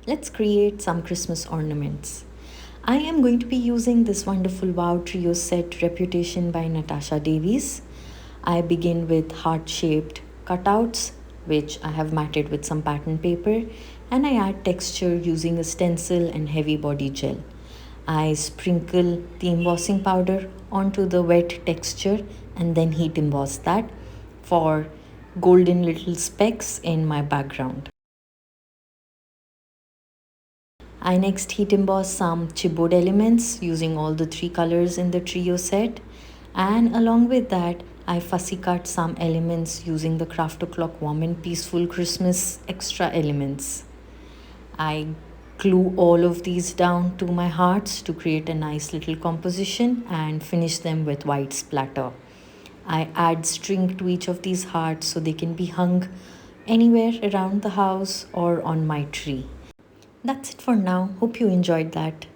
Let's create some Christmas ornaments. I am going to be using this wonderful Wow Trio set Reputation by Natasha Davies. I begin with heart-shaped cutouts, which I have matted with some pattern paper, and I add texture using a stencil and heavy body gel. I sprinkle the embossing powder onto the wet texture and then heat emboss that for golden little specks in my background. I next heat emboss some chipboard elements using all the three colors in the trio set, and along with that I fussy cut some elements using the Craft O'Clock Warm and Peaceful Christmas extra elements. I glue all of these down to my hearts to create a nice little composition and finish them with white splatter. I add string to each of these hearts so they can be hung anywhere around the house or on my tree. That's it for now. Hope you enjoyed that.